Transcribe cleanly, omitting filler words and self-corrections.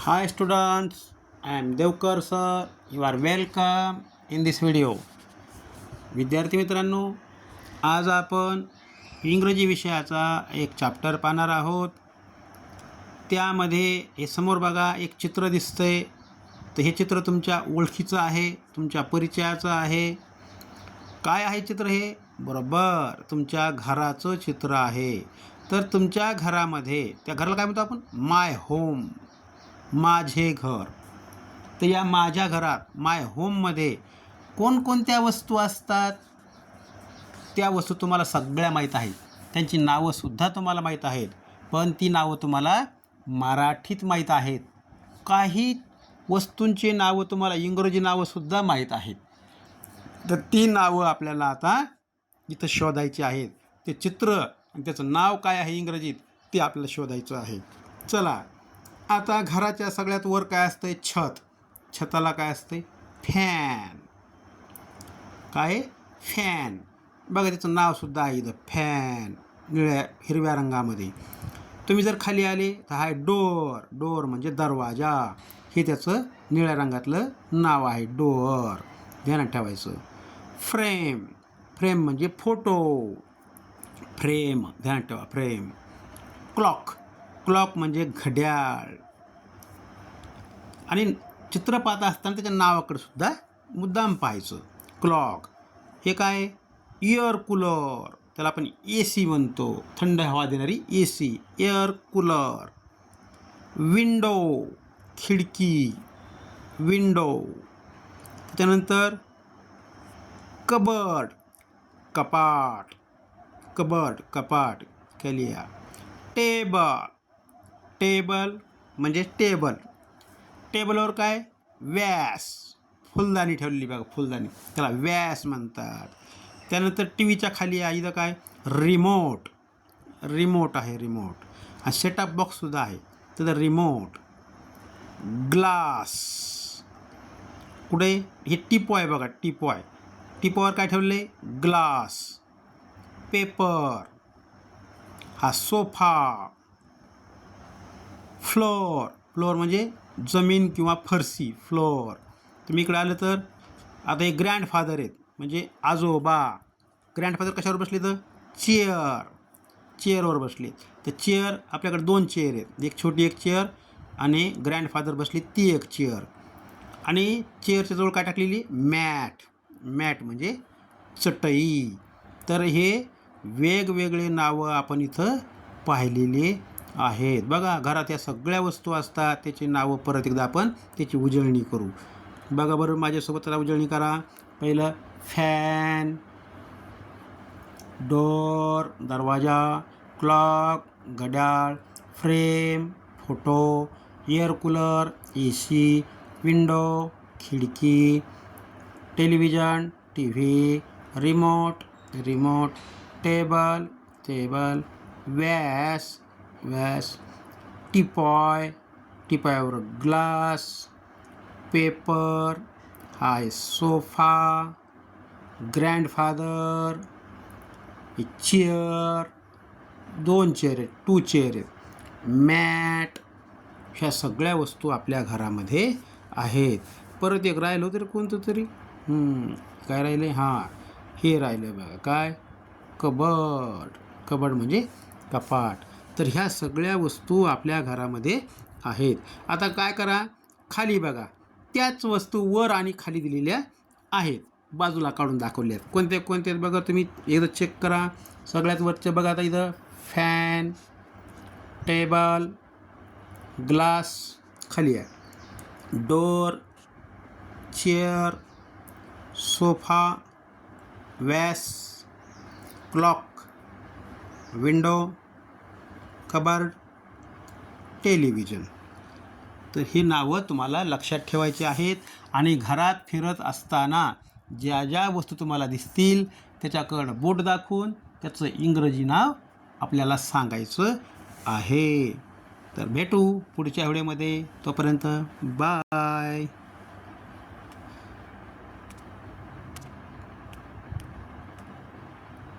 Hi students, I am Devkar sir. You are welcome in this video. विद्यार्थी मित्रांनो, आज आपण इंग्रजी विषयाचा एक चॅप्टर पाहणार आहोत. त्यामध्ये हे समोर बघा एक चित्र दिसतंय. तर हे चित्र तुमच्या ओळखीचं आहे, तुमच्या परिचयाचं आहे. काय आहे चित्र हे? बरोबर तुमच्या घराचं चित्र आहे. तर तुमच्या घरामध्ये त्या घराला काय म्हणतो आपण? माय होम, माझे घर. तर या माझ्या घरात माय होममध्ये कोणकोणत्या वस्तू असतात त्या वस्तू तुम्हाला सगळ्या माहीत आहेत. त्यांची नावंसुद्धा तुम्हाला माहीत आहेत, पण ती नावं तुम्हाला मराठीत माहीत आहेत. काही वस्तूंची नावं तुम्हाला इंग्रजी नावंसुद्धा माहीत आहेत. तर ती नावं आपल्याला आता इथं शोधायची आहेत. ते चित्र आणि त्याचं नाव काय आहे इंग्रजीत ते आपल्याला शोधायचं आहे. चला, आता घराच्या सगळ्यात वर काय असतंय? छत. छताला काय असतंय? फॅन. काय? फॅन. बघा त्याचं नावसुद्धा आहे इथं, फॅन, हिरव्या रंगामध्ये. तुम्ही जर खाली आले तर हा डोअर. डोअर म्हणजे दरवाजा. हे त्याचं निळ्या रंगातलं नाव आहे, डोअर. ध्यानात ठेवायचं. फ्रेम. फ्रेम म्हणजे फोटो. फ्रेम ध्यानात ठेवा, फ्रेम. क्लॉक. क्लॉक म्हणजे घड्याळ. आणि चित्र पाहत असताना त्याच्या नावाकडे सुद्धा मुद्दाम पाहायचं. क्लॉक. हे काय? Air cooler. त्याला आपण ए सी म्हणतो, थंड हवा देणारी ए सी, एअर कूलर. विंडो, खिडकी, विंडो. त्याच्यानंतर कबर्ड, कपाट. कबर्ड, कपाट. केलिया. टेबल. टेबल म्हणजे टेबल. टेबलवर काय? व्यास. फुलदाणी ठेवलेली बघा, फुलदाणी, त्याला व्यास म्हणतात. त्यानंतर टी व्हीच्या खाली आहे इथं काय? रिमोट. रिमोट आहे, रिमोट. हा सेटअप बॉक्ससुद्धा आहे, त्याचं रिमोट. ग्लास. कुठे? हे टिपॉय बघा, टिपॉय. टिपॉवर काय ठेवले? ग्लास. पेपर. हा सोफा. फ्लोअर. फ्लोअर म्हणजे जमीन किंवा फरशी, फ्लोअर. तुम्ही इकडे आलं तर आता एक ग्रँडफादर आहेत, म्हणजे आजोबा. ग्रँडफादर कशावर बसले? तर चेअर. चेअरवर बसले. तर चेअर आपल्याकडे दोन चेअर आहेत, एक छोटी एक चेअर आणि ग्रँडफादर बसले ती एक चेअर. आणि चेअरच्या जवळ काय टाकलेली? मॅट. मॅट म्हणजे चटई. तर हे वेगवेगळे नावं आपण इथं पाहिलेले आहेत. बघा, घरात या सगळ्या वस्तू असतात, त्याची नावं परत एकदा आपण त्याची उजळणी करू. बघा बरं, माझ्यासोबत त्याला उजळणी करा. पहिलं फॅन, डोअर दरवाजा, क्लॉक घड्याळ, frame photo, air cooler A C, window खिडकी, television T V, remote remote, table table, vase vase, teapoy. टिपॉयवर ग्लास. पेपर. हा आहे सोफा. ग्रँडफादर. चेअर. दोन चेअर आहेत, टू चेअर आहेत. मॅट. ह्या सगळ्या वस्तू आपल्या घरामध्ये आहेत. परत एक राहिलं तरी कोणतं तरी काय राहिले? हां, हे राहिलं बघा, काय? कबर्ड. कबर्ड म्हणजे कपाट. तर ह्या सगळ्या वस्तू आपल्या घरामध्ये आहेत. आता काय करा, खाली बघा, त्याच वस्तू वर आणि खाली दिलेल्या आहेत, बाजूला काढून दाखवल्या आहेत. कोणते कोणते बघा, तुम्ही एकदा चेक करा. सगळ्यात वरचे बघा, आता इथं फॅन, टेबल, ग्लास खाली आहे, डोअर, चेअर, सोफा, व्यास, क्लॉक, विंडो, कबर्ड, टेलिव्हिजन. तर ही नावं तुम्हाला लक्षात ठेवायची आहेत. आणि घरात फिरत असताना ज्या ज्या वस्तू तुम्हाला दिसतील त्याच्याकडं बोट दाखवून त्याचं इंग्रजी नाव आपल्याला सांगायचं आहे. तर भेटू पुढच्या व्हिडिओमध्ये. तोपर्यंत बाय.